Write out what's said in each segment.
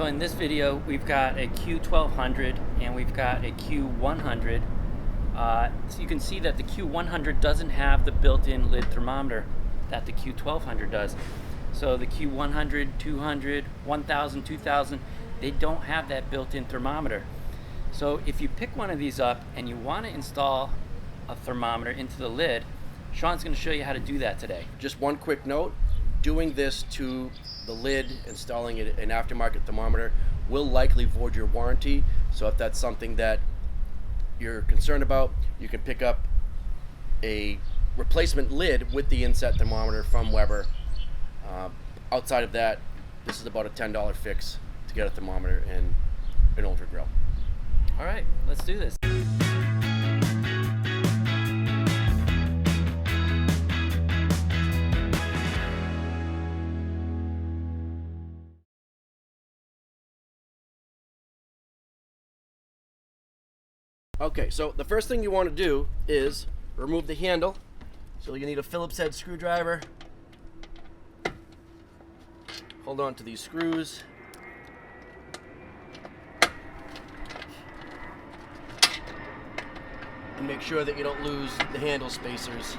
So in this video, we've got a Q1200 and we've got a Q100. So you can see that the Q100 doesn't have the built-in lid thermometer that the Q1200 does. So the Q100, 200, 1000, 2000, they don't have that built-in thermometer. So if you pick one of these up and you want to install a thermometer into the lid, Sean's going to show you how to do that today. Just one quick note, doing this to the lid, installing an aftermarket thermometer, will likely void your warranty. So if that's something that you're concerned about, you can pick up a replacement lid with the inset thermometer from Weber. Outside of that, this is about a $10 fix to get a thermometer and an older grill. All right, let's do this. Okay, so the first thing you want to do is remove the handle. So you need a Phillips head screwdriver. Hold on to these screws. And make sure that you don't lose the handle spacers.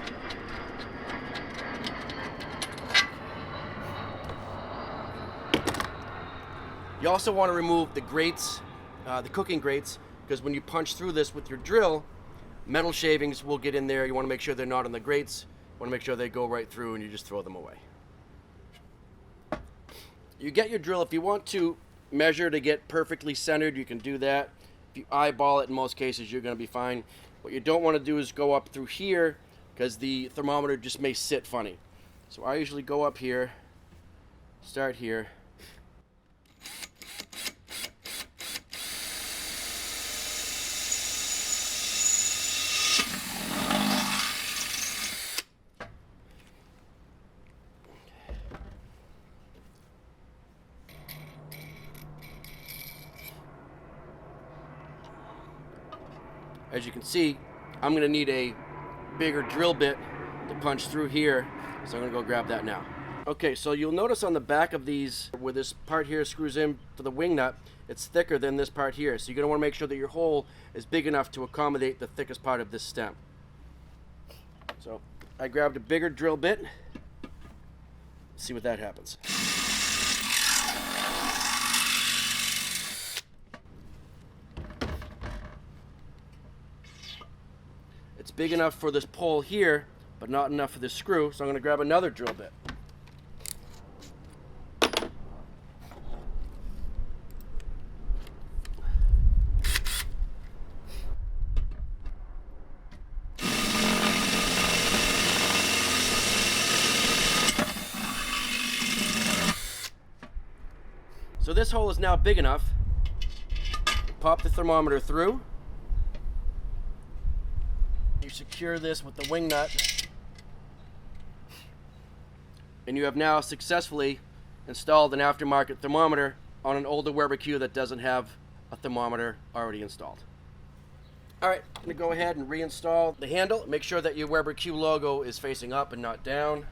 You also want to remove the grates, the cooking grates, because when you punch through this with your drill, metal shavings will get in there. You want to make sure they're not on the grates. You want to make sure they go right through and you just throw them away. You get your drill. If you want to measure to get perfectly centered, you can do that. If you eyeball it, in most cases, you're going to be fine. What you don't want to do is go up through here because the thermometer just may sit funny. So I usually go up here, start here. As you can see, I'm going to need a bigger drill bit to punch through here, so I'm going to go grab that now. Okay, so you'll notice on the back of these, where this part here screws in for the wing nut, it's thicker than this part here. So you're going to want to make sure that your hole is big enough to accommodate the thickest part of this stem. So I grabbed a bigger drill bit. See what that happens. It's big enough for this pole here, but not enough for this screw, so I'm going to grab another drill bit. So this hole is now big enough. Pop the thermometer through. You secure this with the wing nut, and you have now successfully installed an aftermarket thermometer on an older Weber Q that doesn't have a thermometer already installed. Alright, I'm going to go ahead and reinstall the handle. Make sure that your Weber Q logo is facing up and not down.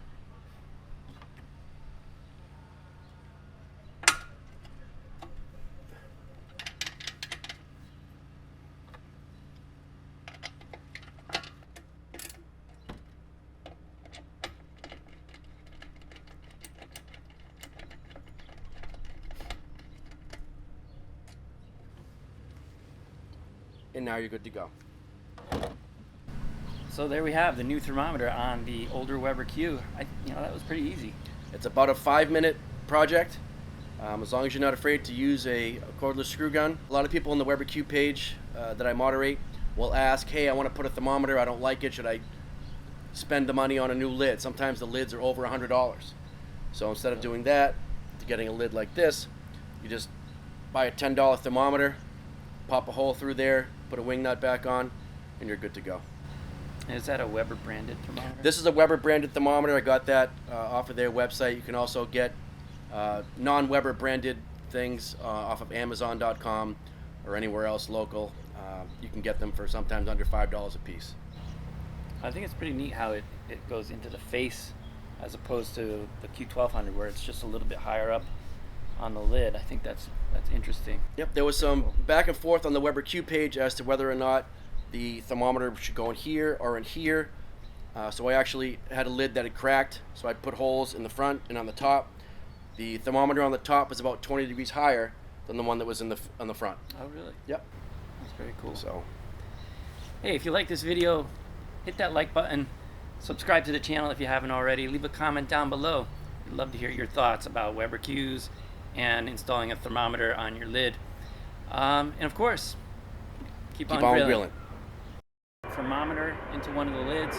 And now you're good to go. So there we have the new thermometer on the older Weber Q. That was pretty easy. It's about a 5-minute project, as long as you're not afraid to use a cordless screw gun. A lot of people on the Weber Q page that I moderate will ask, hey, I want to put a thermometer, I don't like it, should I spend the money on a new lid? Sometimes the lids are over $100. So instead of doing that, getting a lid like this, you just buy a $10 thermometer, pop a hole through there, put a wing nut back on, and you're good to go. Is that a Weber branded thermometer? This is a Weber branded thermometer. I got that off of their website. You can also get non-Weber branded things off of Amazon.com or anywhere else local. You can get them for sometimes under $5 a piece. I think it's pretty neat how it goes into the face as opposed to the Q1200 where it's just a little bit higher up on the lid. I think that's interesting. Yep, there was some back and forth on the Weber Q page as to whether or not the thermometer should go in here or in here. So I actually had a lid that had cracked, so I put holes in the front and on the top. The thermometer on the top is about 20 degrees higher than the one that was on the front. Oh, really? Yep. That's very cool. So, hey, if you like this video, hit that like button. Subscribe to the channel if you haven't already. Leave a comment down below. I'd love to hear your thoughts about Weber Qs and installing a thermometer on your lid. And of course, keep on grilling. Thermometer into one of the lids.